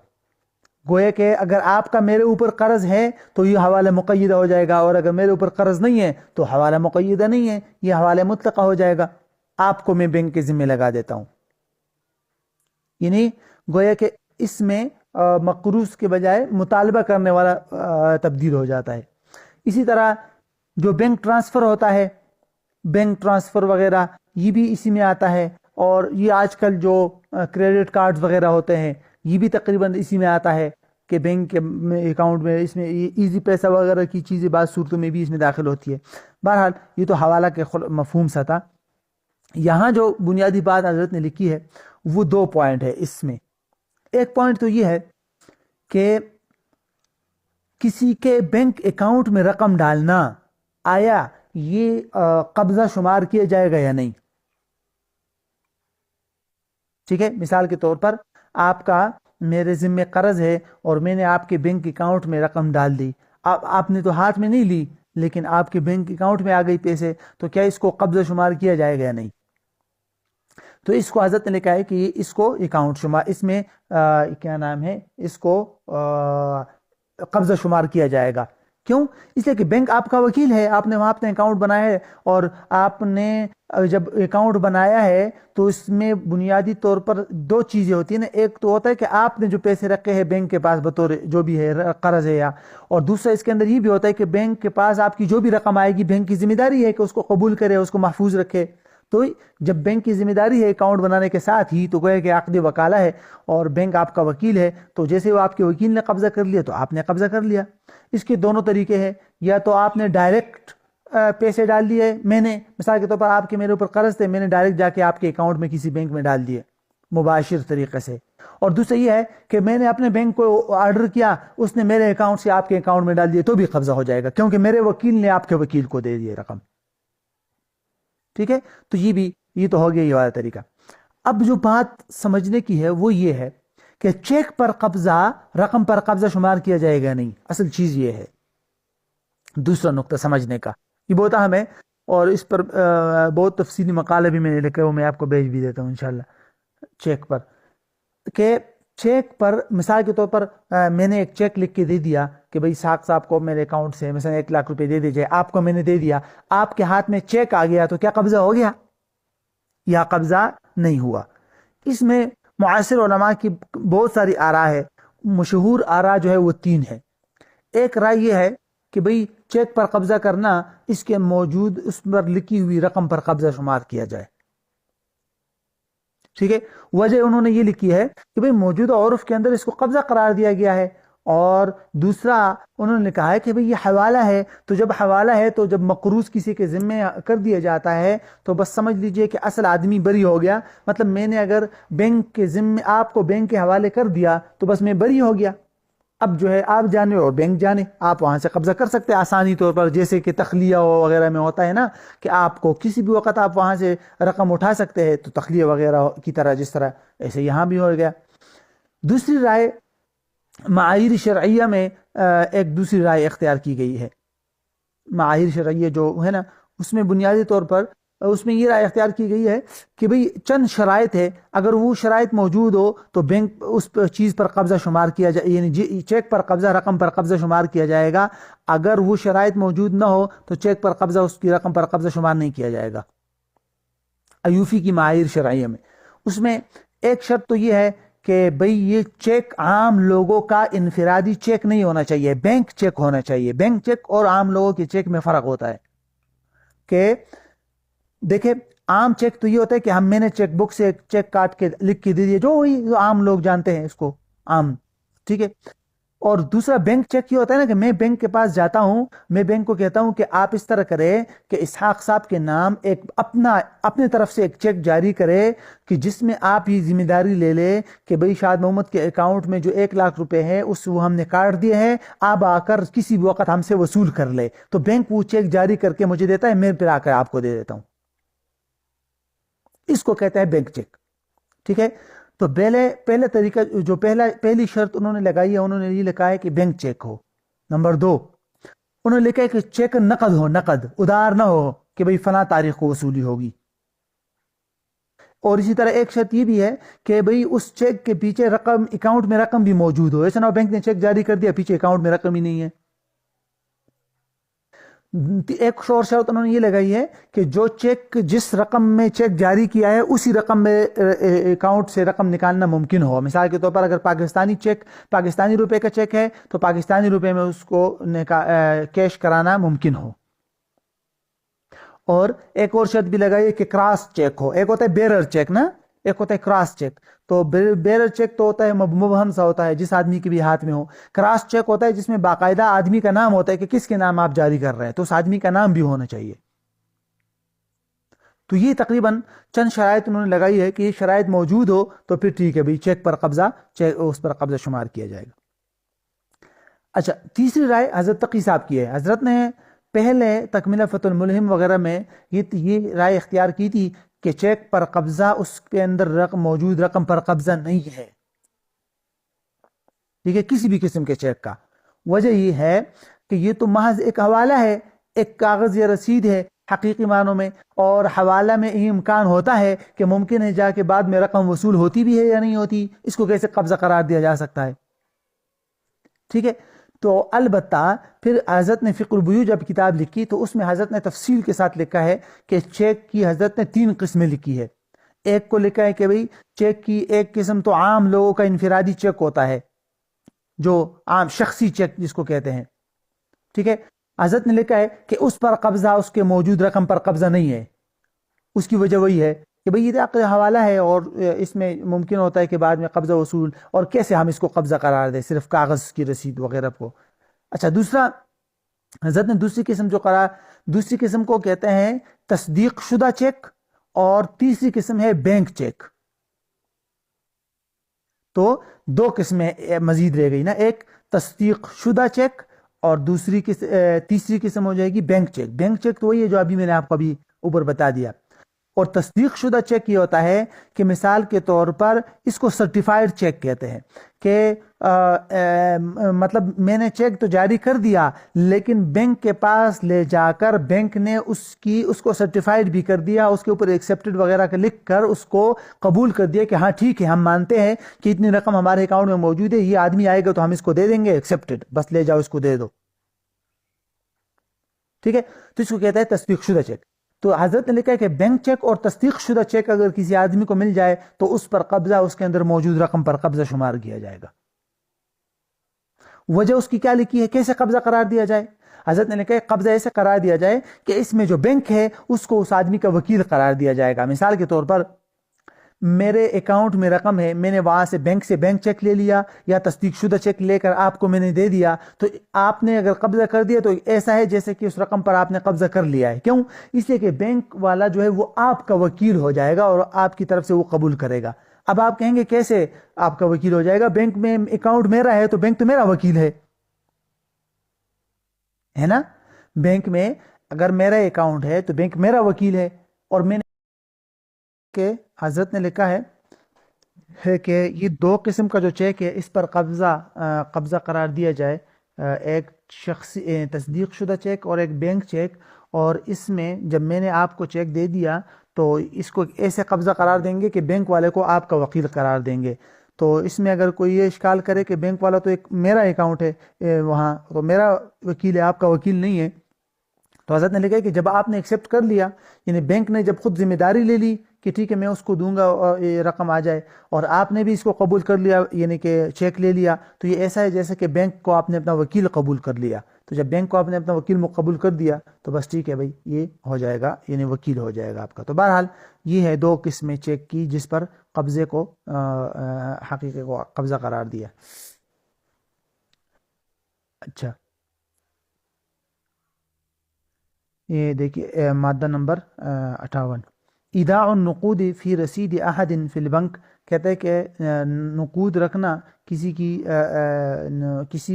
گویا کہ اگر آپ کا میرے اوپر قرض ہے تو یہ حوالہ مقیدہ ہو جائے گا، اور اگر میرے اوپر قرض نہیں ہے تو حوالہ مقیدہ نہیں ہے، یہ حوالہ مطلقہ ہو جائے گا. آپ کو میں بینک کے ذمہ لگا دیتا ہوں. یعنی گویا کہ اس میں مقروض کے بجائے مطالبہ کرنے والا تبدیل ہو جاتا ہے. اسی طرح جو بینک ٹرانسفر ہوتا ہے، بینک ٹرانسفر وغیرہ یہ بھی اسی میں آتا ہے. اور یہ آج کل جو کریڈٹ کارڈ وغیرہ ہوتے ہیں یہ بھی تقریباً اسی میں آتا ہے کہ بینک کے اکاؤنٹ میں اس میں ایزی پیسہ وغیرہ کی چیزیں بعض صورتوں میں بھی اس میں داخل ہوتی ہے. بہرحال یہ تو حوالہ کے مفہوم سا تھا. یہاں جو بنیادی بات حضرت نے لکھی ہے وہ دو پوائنٹ ہے اس میں. ایک پوائنٹ تو یہ ہے کہ کسی کے بینک اکاؤنٹ میں رقم ڈالنا آیا یہ قبضہ شمار کیا جائے گا یا نہیں. ٹھیک ہے، مثال کے طور پر آپ کا میرے ذمے قرض ہے اور میں نے آپ کے بینک اکاؤنٹ میں رقم ڈال دی، آپ نے تو ہاتھ میں نہیں لی لیکن آپ کے بینک اکاؤنٹ میں آ گئی پیسے، تو کیا اس کو قبضہ شمار کیا جائے گا یا نہیں؟ تو اس کو حضرت نے لکھا ہے کہ اس کو اکاؤنٹ شمار، اس میں کیا نام ہے، اس کو قبضہ شمار کیا جائے گا۔ کیوں؟ اس لیے کہ بینک آپ کا وکیل ہے، آپ نے وہاں اپنے اکاؤنٹ بنایا ہے، اور آپ نے جب اکاؤنٹ بنایا ہے تو اس میں بنیادی طور پر دو چیزیں ہوتی ہیں نا، ایک تو ہوتا ہے کہ آپ نے جو پیسے رکھے ہیں بینک کے پاس بطور جو بھی ہے قرض ہے، اور دوسرا اس کے اندر یہ بھی ہوتا ہے کہ بینک کے پاس آپ کی جو بھی رقم آئے گی بینک کی ذمہ داری ہے کہ اس کو قبول کرے، اس کو محفوظ رکھے۔ تو جب بینک کی ذمہ داری ہے اکاؤنٹ بنانے کے ساتھ ہی، تو گویا کہ عقد وکالہ ہے اور بینک آپ کا وکیل ہے، تو جیسے وہ آپ کے وکیل نے قبضہ کر لیا تو آپ نے قبضہ کر لیا۔ اس کے دونوں طریقے ہیں، یا تو آپ نے ڈائریکٹ پیسے ڈال دیے، میں نے مثال کے طور پر آپ کے میرے اوپر قرض تھے، میں نے ڈائریکٹ جا کے آپ کے اکاؤنٹ میں کسی بینک میں ڈال دیے مباشر طریقے سے، اور دوسرا یہ ہے کہ میں نے اپنے بینک کو آرڈر کیا، اس نے میرے اکاؤنٹ سے آپ کے اکاؤنٹ میں ڈال دیے، تو بھی قبضہ ہو جائے گا کیونکہ میرے وکیل نے آپ کے وکیل کو دے دی رقم۔ ٹھیک ہے، تو یہ تو ہو گیا یہ والا طریقہ۔ اب جو بات سمجھنے کی ہے وہ یہ ہے کہ چیک پر قبضہ رقم پر قبضہ شمار کیا جائے گا نہیں، اصل چیز یہ ہے دوسرا نقطہ سمجھنے کا، یہ بہت اہم ہے، اور اس پر بہت تفصیلی مقالہ بھی میں نے لکھا ہے، وہ میں آپ کو بھیج بھی دیتا ہوں انشاءاللہ۔ چیک پر کہ چیک پر مثال کے طور پر میں نے ایک چیک لکھ کے دے دیا کہ بھئی ساق صاحب کو میرے اکاؤنٹ سے مثلا 1,00,000 روپے دے دیجئے، آپ کو میں نے دے دیا، آپ کے ہاتھ میں چیک آ گیا، تو کیا قبضہ ہو گیا یا قبضہ نہیں ہوا؟ اس میں معاصر علماء کی بہت ساری آراء ہے، مشہور آراء جو ہے وہ 3 ہے۔ ایک رائے یہ ہے کہ بھئی چیک پر قبضہ کرنا اس کے موجود اس پر لکھی ہوئی رقم پر قبضہ شمار کیا جائے۔ ٹھیک ہے، وجہ انہوں نے یہ لکھی ہے کہ بھئی موجودہ عرف کے اندر اس کو قبضہ قرار دیا گیا ہے، اور دوسرا انہوں نے کہا ہے کہ بھئی یہ حوالہ ہے، تو جب حوالہ ہے تو جب مقروض کسی کے ذمے کر دیا جاتا ہے تو بس سمجھ لیجئے کہ اصل آدمی بری ہو گیا، مطلب میں نے اگر بینک کے ذمے آپ کو بینک کے حوالے کر دیا تو بس میں بری ہو گیا، اب جو ہے آپ جانے اور بینک جانے، آپ وہاں سے قبضہ کر سکتے ہیں آسانی طور پر، جیسے کہ تخلیہ وغیرہ میں ہوتا ہے نا کہ آپ کو کسی بھی وقت آپ وہاں سے رقم اٹھا سکتے ہیں، تو تخلیہ وغیرہ کی طرح جس طرح ایسے یہاں بھی ہو گیا۔ دوسری رائے معاہیر شرعیہ میں ایک دوسری رائے اختیار کی گئی ہے، معاہیر شرعیہ جو ہے نا اس میں بنیادی طور پر اس میں یہ رائے اختیار کی گئی ہے کہ بھئی چند شرائط ہے، اگر وہ شرائط موجود ہو تو بینک اس چیز پر قبضہ شمار کیا جائے، یعنی چیک پر قبضہ رقم پر قبضہ شمار کیا جائے گا، اگر وہ شرائط موجود نہ ہو تو چیک پر قبضہ اس کی رقم پر قبضہ شمار نہیں کیا جائے گا۔ ایوفی کی معاہیر شرعیہ میں اس میں ایک شرط تو یہ ہے کہ بھئی یہ چیک عام لوگوں کا انفرادی چیک نہیں ہونا چاہیے، بینک چیک ہونا چاہیے۔ بینک چیک اور عام لوگوں کے چیک میں فرق ہوتا ہے کہ دیکھیں عام چیک تو یہ ہوتا ہے کہ میں نے چیک بک سے ایک چیک کاٹ کے لکھ کے دے دیا، جو عام لوگ جانتے ہیں اس کو عام، ٹھیک ہے۔ اور دوسرا بینک چیک یہ ہوتا ہے نا کہ میں بینک کے پاس جاتا ہوں، میں بینک کو کہتا ہوں کہ آپ اس طرح کرے کہ اسحاق صاحب کے نام ایک اپنے طرف سے ایک چیک جاری کرے کہ جس میں آپ یہ ذمہ داری لے لے کہ بھئی شاد محمد کے اکاؤنٹ میں جو 1,00,000 روپے ہے اس وہ ہم نے کاٹ دیے ہیں، آپ آ کر کسی بھی وقت ہم سے وصول کر لے، تو بینک وہ چیک جاری کر کے مجھے دیتا ہے، میں پھر آ کر آپ کو دے دیتا ہوں، اس کو کہتا ہے بینک چیک۔ ٹھیک ہے، تو پہلے طریقہ جو پہلی شرط انہوں نے لگائی ہے، انہوں نے یہ لکھا ہے کہ بینک چیک ہو۔ نمبر 2 انہوں نے لکھا ہے کہ چیک نقد ہو، نقد ادار نہ ہو کہ بھئی فلاں تاریخ کو وصولی ہوگی۔ اور اسی طرح ایک شرط یہ بھی ہے کہ بھئی اس چیک کے پیچھے رقم، اکاؤنٹ میں رقم بھی موجود ہو، ایسا نہ ہو بینک نے چیک جاری کر دیا پیچھے اکاؤنٹ میں رقم ہی نہیں ہے۔ ایک اور شرط انہوں نے یہ لگائی ہے کہ جو چیک جس رقم میں چیک جاری کیا ہے اسی رقم میں اکاؤنٹ سے رقم نکالنا ممکن ہو۔ مثال کے طور پر اگر پاکستانی روپے کا چیک ہے تو پاکستانی روپے میں اس کو کیش کرانا ممکن ہو۔ اور ایک اور شرط بھی لگائی ہے کہ کراس چیک ہو، ایک ہوتا ہے بیرر چیک نا، ایک ہوتا ہے کراس چیک۔ تو بیرر چیک تو ہوتا ہے مبہم سا ہوتا ہے جس آدمی کے بھی ہاتھ میں ہو، کراس چیک ہوتا ہے جس میں باقاعدہ آدمی کا نام ہوتا ہے کہ کس کے نام آپ جاری کر رہے ہیں، تو اس آدمی کا نام بھی ہونا چاہیے۔ تو یہ تقریباً چند شرائط انہوں نے لگائی ہے کہ یہ شرائط موجود ہو تو پھر ٹھیک ہے بھئی چیک پر قبضہ، اس پر قبضہ شمار کیا جائے گا۔ اچھا، تیسری رائے حضرت تقی صاحب کی ہے۔ حضرت نے پہلے تکملہ فتح الملہم وغیرہ میں یہ رائے اختیار کی تھی کہ چیک پر قبضہ اس کے اندر موجود رقم پر قبضہ نہیں ہے، ٹھیک ہے، کسی بھی قسم کے چیک کا. وجہ یہ ہے کہ یہ تو محض ایک حوالہ ہے، ایک کاغذ یا رسید ہے حقیقی معنوں میں، اور حوالہ میں یہ امکان ہوتا ہے کہ ممکن ہے جا کے بعد میں رقم وصول ہوتی بھی ہے یا نہیں ہوتی، اس کو کیسے قبضہ قرار دیا جا سکتا ہے. ٹھیک ہے، تو البتہ پھر حضرت نے فقہ البیوع جب کتاب لکھی تو اس میں حضرت نے تفصیل کے ساتھ لکھا ہے کہ چیک کی حضرت نے 3 قسمیں لکھی ہے. ایک کو لکھا ہے کہ بھئی چیک کی ایک قسم تو عام لوگوں کا انفرادی چیک ہوتا ہے، جو عام شخصی چیک جس کو کہتے ہیں. ٹھیک ہے، حضرت نے لکھا ہے کہ اس پر قبضہ اس کے موجود رقم پر قبضہ نہیں ہے. اس کی وجہ وہی ہے کہ بھئی یہ عقد حوالہ ہے اور اس میں ممکن ہوتا ہے کہ بعد میں قبضہ وصول، اور کیسے ہم اس کو قبضہ قرار دیں صرف کاغذ کی رسید وغیرہ کو. اچھا، دوسرا حضرت نے دوسری قسم کو کہتے ہیں تصدیق شدہ چیک، اور تیسری قسم ہے بینک چیک. تو 2 قسمیں مزید رہ گئی نا، ایک تصدیق شدہ چیک اور تیسری قسم ہو جائے گی بینک چیک. بینک چیک تو وہی ہے جو ابھی میں نے آپ کو ابھی اوپر بتا دیا. اور تصدیق شدہ چیک یہ ہوتا ہے کہ مثال کے طور پر اس کو سرٹیفائیڈ چیک کہتے ہیں کہ مطلب میں نے چیک تو جاری کر دیا لیکن بینک کے پاس لے جا کر بینک نے اس کو سرٹیفائیڈ بھی کر دیا، اس کے اوپر ایکسیپٹڈ وغیرہ کا لکھ کر اس کو قبول کر دیا کہ ہاں ٹھیک ہے ہم مانتے ہیں کہ اتنی رقم ہمارے اکاؤنٹ میں موجود ہے، یہ آدمی آئے گا تو ہم اس کو دے دیں گے، ایکسیپٹڈ، بس لے جاؤ اس کو دے دو. ٹھیک ہے، تو اس کو کہتا ہے تصدیق شدہ چیک. تو حضرت نے لکھا ہے کہ بینک چیک اور تصدیق شدہ چیک اگر کسی آدمی کو مل جائے تو اس پر قبضہ اس کے اندر موجود رقم پر قبضہ شمار کیا جائے گا. وجہ اس کی کیا لکھی ہے، کیسے قبضہ قرار دیا جائے؟ حضرت نے لکھا ہے قبضہ ایسے قرار دیا جائے کہ اس میں جو بینک ہے اس کو اس آدمی کا وکیل قرار دیا جائے گا. مثال کے طور پر میرے اکاؤنٹ میں رقم ہے، میں نے وہاں سے بینک چیک لے لیا یا تصدیق شدہ چیک لے کر آپ کو میں نے دے دیا، تو آپ نے اگر قبضہ کر دیا تو ایسا ہے جیسے کہ اس رقم پر آپ نے قبضہ کر لیا ہے. کیوں؟ اس لیے کہ بینک والا جو ہے وہ آپ کا وکیل ہو جائے گا اور آپ کی طرف سے وہ قبول کرے گا. اب آپ کہیں گے کیسے آپ کا وکیل ہو جائے گا؟ بینک میں اکاؤنٹ میرا ہے تو بینک تو میرا وکیل ہے نا. بینک میں اگر میرا اکاؤنٹ ہے تو بینک میرا وکیل ہے. اور میں نے کہ حضرت نے لکھا ہے کہ یہ 2 قسم کا جو چیک ہے اس پر قبضہ قرار دیا جائے، ایک شخصی تصدیق شدہ چیک اور ایک بینک چیک. اور اس میں جب میں نے آپ کو چیک دے دیا تو اس کو ایسے قبضہ قرار دیں گے کہ بینک والے کو آپ کا وکیل قرار دیں گے. تو اس میں اگر کوئی یہ اشکال کرے کہ بینک والا تو ایک میرا اکاؤنٹ ہے وہاں تو میرا وکیل ہے، آپ کا وکیل نہیں ہے، تو حضرت نے لکھا ہے کہ جب آپ نے ایکسیپٹ کر لیا، یعنی بینک نے جب خود ذمہ داری لے لی کہ ٹھیک ہے میں اس کو دوں گا اور یہ رقم آ جائے، اور آپ نے بھی اس کو قبول کر لیا یعنی کہ چیک لے لیا، تو یہ ایسا ہے جیسے کہ بینک کو آپ نے اپنا وکیل قبول کر لیا. تو جب بینک کو آپ نے اپنا وکیل قبول کر دیا تو بس ٹھیک ہے بھائی یہ ہو جائے گا، یعنی وکیل ہو جائے گا آپ کا. تو بہرحال یہ ہے 2 قسمیں چیک کی جس پر قبضے کو حقیقے کو قبضہ قرار دیا. اچھا، یہ دیکھیے مادہ نمبر 58 ایداع النقود فی رسید احد فی البنک، کہتا ہے کہ نقود رکھنا کسی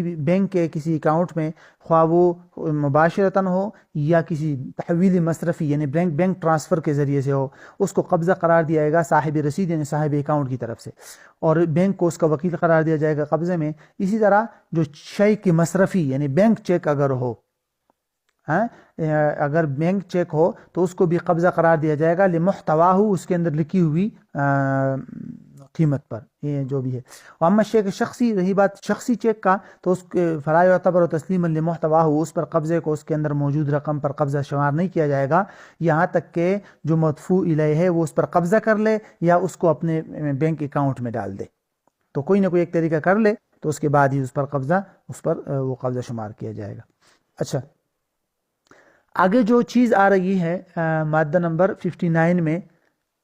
بھی بینک کے کسی اکاؤنٹ میں، خواہ وہ مباشرتاً ہو یا کسی تحویل مصرفی یعنی بینک ٹرانسفر کے ذریعے سے ہو، اس کو قبضہ قرار دیا جائے گا صاحب رسید یعنی صاحب اکاؤنٹ کی طرف سے، اور بینک کو اس کا وکیل قرار دیا جائے گا قبضے میں. اسی طرح جو شے کی مصرفی یعنی بینک چیک اگر ہو، اگر بینک چیک ہو تو اس کو بھی قبضہ قرار دیا جائے گا لمحتواہ، اس کے اندر لکھی ہوئی قیمت پر، یہ جو بھی ہے. اما شیک شخصی، رہی بات شخصی چیک کا، تو اس کے فلا یعتبر و تسلیما لمحتواہ، اس پر قبضے کو اس کے اندر موجود رقم پر قبضہ شمار نہیں کیا جائے گا یہاں تک کہ جو مدفوع الیہ ہے وہ اس پر قبضہ کر لے یا اس کو اپنے بینک اکاؤنٹ میں ڈال دے. تو کوئی نہ کوئی ایک طریقہ کر لے تو اس کے بعد ہی اس پر وہ قبضہ شمار کیا جائے گا. اچھا، آگے جو چیز آ رہی ہے مادہ نمبر 59 میں،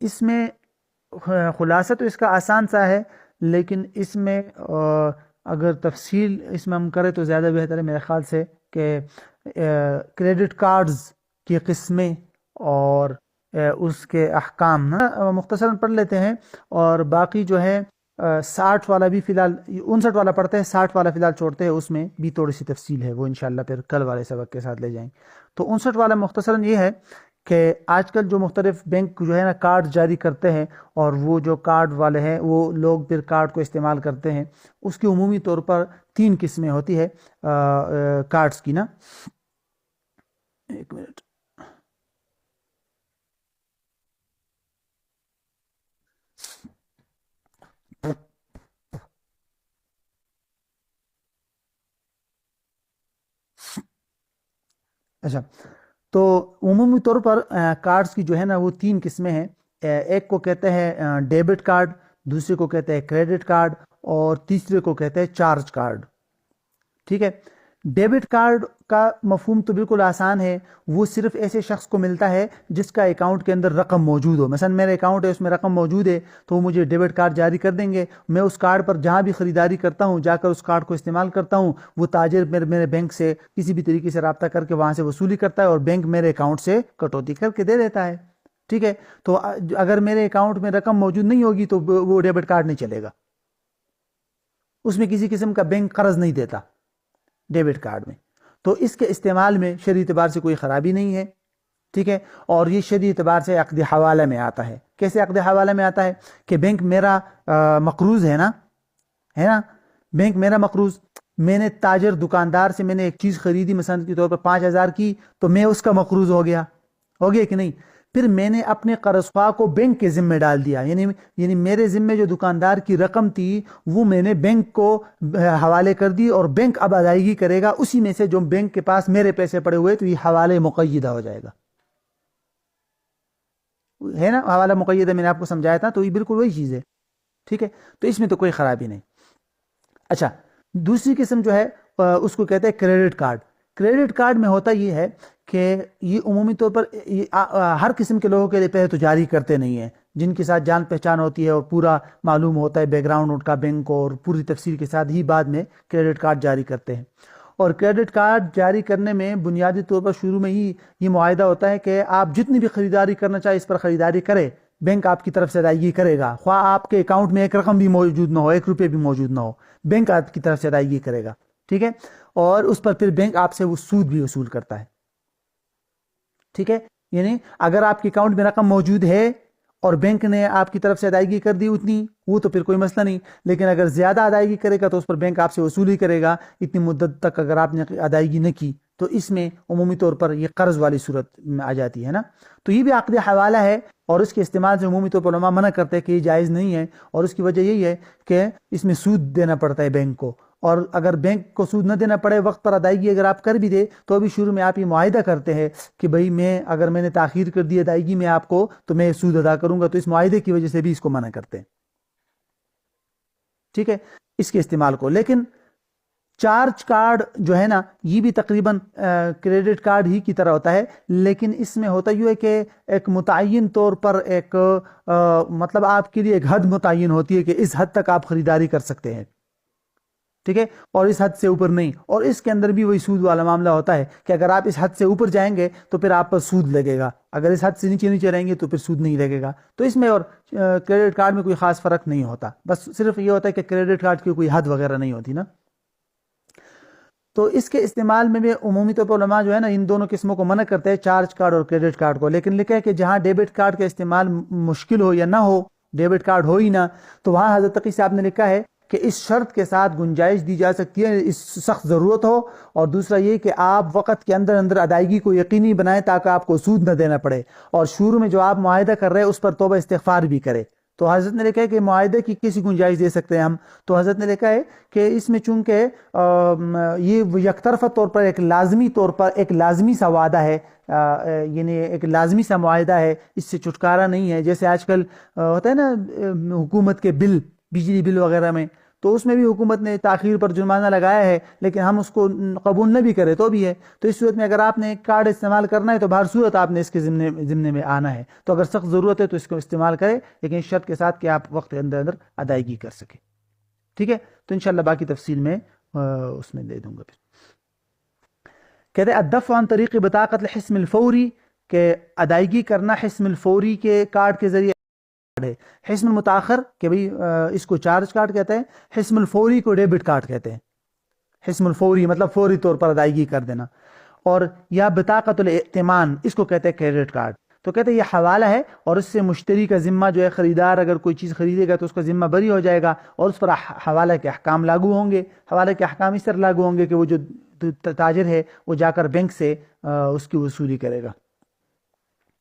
اس میں خلاصہ تو اس کا آسان سا ہے، لیکن اس میں اگر تفصیل اس میں ہم کریں تو زیادہ بہتر ہے میرے خیال سے کہ کریڈٹ کارڈز کی قسمیں اور اس کے احکام مختصراً پڑھ لیتے ہیں، اور باقی جو ہے 60 والا بھی فی الحال 59 والا پڑھتے ہیں، 60 والا فی الحال چھوڑتے ہیں، اس میں بھی تھوڑی سی تفصیل ہے، وہ انشاءاللہ پھر کل والے سبق کے ساتھ لے جائیں. تو 59 والا مختصراً یہ ہے کہ آج کل جو مختلف بینک جو ہے نا کارڈ جاری کرتے ہیں، اور وہ جو کارڈ والے ہیں وہ لوگ پھر کارڈ کو استعمال کرتے ہیں. اس کی عمومی طور پر 3 قسمیں ہوتی ہے کارڈز کی نا. ایک منٹ. اچھا، تو عمومی طور پر کارڈز کی جو ہے نا وہ 3 قسمیں ہیں. ایک کو کہتے ہیں ڈیبٹ کارڈ، دوسرے کو کہتے ہیں کریڈٹ کارڈ، اور تیسرے کو کہتے ہیں چارج کارڈ. ٹھیک ہے. ڈیبٹ کارڈ کا مفہوم تو بالکل آسان ہے. وہ صرف ایسے شخص کو ملتا ہے جس کا اکاؤنٹ کے اندر رقم موجود ہو. مثلا میرا اکاؤنٹ ہے، اس میں رقم موجود ہے، تو وہ مجھے ڈیبٹ کارڈ جاری کر دیں گے. میں اس کارڈ پر جہاں بھی خریداری کرتا ہوں جا کر اس کارڈ کو استعمال کرتا ہوں. وہ تاجر میرے بینک سے کسی بھی طریقے سے رابطہ کر کے وہاں سے وصولی کرتا ہے، اور بینک میرے اکاؤنٹ سے کٹوتی کر کے دے دیتا ہے. ٹھیک ہے. تو اگر میرے اکاؤنٹ میں رقم موجود نہیں ہوگی تو وہ ڈیبٹ کارڈ نہیں چلے گا. اس میں کسی قسم کا بینک قرض نہیں دیتا ڈیبٹ کارڈ میں. تو اس کے استعمال میں شرعی اعتبار سے کوئی خرابی نہیں ہے. ٹھیک ہے. اور یہ شرعی اعتبار سے عقد حوالہ میں آتا ہے. کیسے عقد حوالہ میں آتا ہے؟ کہ بینک میرا مقروض ہے نا، بینک میرا مقروض. میں نے تاجر دکاندار سے میں نے ایک چیز خریدی مثلا کے طور پر 5,000 کی، تو میں اس کا مقروض ہو گیا کہ نہیں. پھر میں نے اپنے قرض خواہ کو بینک کے ذمہ ڈال دیا، یعنی میرے ذمہ جو دکاندار کی رقم تھی وہ میں نے بینک کو حوالے کر دی، اور بینک اب ادائیگی کرے گا اسی میں سے جو بینک کے پاس میرے پیسے پڑے ہوئے. تو یہ حوالے مقیدہ ہو جائے گا، ہے نا. حوالہ مقیدہ میں نے آپ کو سمجھایا تھا، تو یہ بالکل وہی چیز ہے. ٹھیک ہے. تو اس میں تو کوئی خرابی نہیں. اچھا، دوسری قسم جو ہے اس کو کہتے ہیں کریڈٹ کارڈ. کریڈٹ کارڈ میں ہوتا یہ ہے کہ یہ عمومی طور پر ہر قسم کے لوگوں کے لیے پہلے تو جاری کرتے نہیں ہیں. جن کے ساتھ جان پہچان ہوتی ہے اور پورا معلوم ہوتا ہے بیک گراؤنڈ ان کا بینک کو، اور پوری تفصیل کے ساتھ ہی بعد میں کریڈٹ کارڈ جاری کرتے ہیں. اور کریڈٹ کارڈ جاری کرنے میں بنیادی طور پر شروع میں ہی یہ معاہدہ ہوتا ہے کہ آپ جتنی بھی خریداری کرنا چاہے اس پر خریداری کرے، بینک آپ کی طرف سے ادائیگی کرے گا. خواہ آپ کے اکاؤنٹ میں ایک رقم بھی موجود نہ ہو، 1 روپے بھی موجود نہ ہو، بینک آپ کی طرف سے ادائیگی کرے گا. ٹھیک ہے. اور اس پر پھر بینک آپ سے وہ سود بھی وصول کرتا ہے. ٹھیک ہے. یعنی اگر آپ کے اکاؤنٹ میں رقم موجود ہے اور بینک نے آپ کی طرف سے ادائیگی کر دی اتنی، وہ تو پھر کوئی مسئلہ نہیں. لیکن اگر زیادہ ادائیگی کرے گا تو اس پر بینک آپ سے وصولی کرے گا. اتنی مدت تک اگر آپ نے ادائیگی نہ کی تو اس میں عمومی طور پر یہ قرض والی صورت میں آ جاتی ہے نا. تو یہ بھی عقد حوالہ ہے، اور اس کے استعمال سے عمومی طور پر علماء منع کرتے ہیں کہ یہ جائز نہیں ہے. اور اس کی وجہ یہی ہے کہ اس میں سود دینا پڑتا ہے بینک کو، اور اگر بینک کو سود نہ دینا پڑے، وقت پر ادائیگی اگر آپ کر بھی دے تو ابھی شروع میں آپ یہ معاہدہ کرتے ہیں کہ بھئی اگر میں نے تاخیر کر دی ادائیگی میں آپ کو تو میں سود ادا کروں گا. تو اس معاہدے کی وجہ سے بھی اس کو منع کرتے ہیں. ٹھیک ہے. اس کے استعمال کو. لیکن چارج کارڈ جو ہے نا یہ بھی تقریباً کریڈٹ کارڈ ہی کی طرح ہوتا ہے، لیکن اس میں ہوتا یہ ہے کہ ایک متعین طور پر ایک مطلب آپ کے لیے ایک حد متعین ہوتی ہے کہ اس حد تک آپ خریداری کر سکتے ہیں. ٹھیک ہے. اور اس حد سے اوپر نہیں. اور اس کے اندر بھی وہی سود والا معاملہ ہوتا ہے کہ اگر آپ اس حد سے اوپر جائیں گے تو پھر آپ پر سود لگے گا، اگر اس حد سے نیچے رہیں گے تو پھر سود نہیں لگے گا. تو اس میں اور کریڈٹ کارڈ میں کوئی خاص فرق نہیں ہوتا. بس صرف یہ ہوتا ہے کہ کریڈٹ کارڈ کی کوئی حد وغیرہ نہیں ہوتی نا. تو اس کے استعمال میں بھی عمومی طور پر علماء جو ہے نا ان دونوں قسموں کو منع کرتے ہیں، چارج کارڈ اور کریڈٹ کارڈ کو. لیکن لکھا ہے کہ جہاں ڈیبٹ کارڈ کا استعمال مشکل ہو یا نہ ہو، ڈیبٹ کارڈ ہو ہی نہ، تو وہاں حضرت تقی صاحب نے لکھا ہے کہ اس شرط کے ساتھ گنجائش دی جا سکتی ہے، اس سخت ضرورت ہو، اور دوسرا یہ کہ آپ وقت کے اندر ادائیگی کو یقینی بنائیں تاکہ آپ کو سود نہ دینا پڑے، اور شروع میں جو آپ معاہدہ کر رہے ہیں اس پر توبہ استغفار بھی کرے. تو حضرت نے لکھا ہے کہ معاہدے کی کیسی گنجائش دے سکتے ہیں ہم؟ تو حضرت نے لکھا ہے کہ اس میں چونکہ یہ یک طرفہ طور پر ایک لازمی سا وعدہ ہے، یعنی ایک لازمی سا معاہدہ ہے، اس سے چھٹکارا نہیں ہے. جیسے آج کل ہوتا ہے نا حکومت کے بل، بجلی بل وغیرہ میں، تو اس میں بھی حکومت نے تاخیر پر جرمانہ لگایا ہے، لیکن ہم اس کو قبول نہ بھی کرے تو بھی ہے. تو اس صورت میں اگر آپ نے کارڈ استعمال کرنا ہے تو بہر صورت آپ نے اس کے ضمن میں آنا ہے. تو اگر سخت ضرورت ہے تو اس کو استعمال کرے، لیکن اس شرط کے ساتھ کہ آپ وقت کے اندر ادائیگی کر سکے. ٹھیک ہے. تو انشاءاللہ باقی تفصیل میں اس میں دے دوں گا. پھر کہتے ہیں الدفع عن طریق بطاقت الحسم الفوری، کہ ادائیگی کرنا حسم الفوری کے کارڈ کے ذریعے ہے. حسم المتاخر کہ بھئی اس کو چارج کارڈ کہتے ہیں، حسم الفوری کو ڈیبٹ کارڈ کہتے ہیں. حسم الفوری مطلب فوری طور پر ادائیگی کر دینا. اور یا بطاقت الائتمان، اس کو کہتے ہیں کریڈٹ کارڈ. تو کہتے ہیں یہ حوالہ ہے اور اس سے مشتری کا ذمہ جو ہے، خریدار اگر کوئی چیز خریدے گا تو اس کا ذمہ بری ہو جائے گا اور اس پر حوالہ کے احکام لاگو ہوں گے. حوالہ کے احکام اس طرح لاگو ہوں گے کہ وہ جو تاجر ہے وہ جا کر بینک سے اس کی وصولی کرے گا.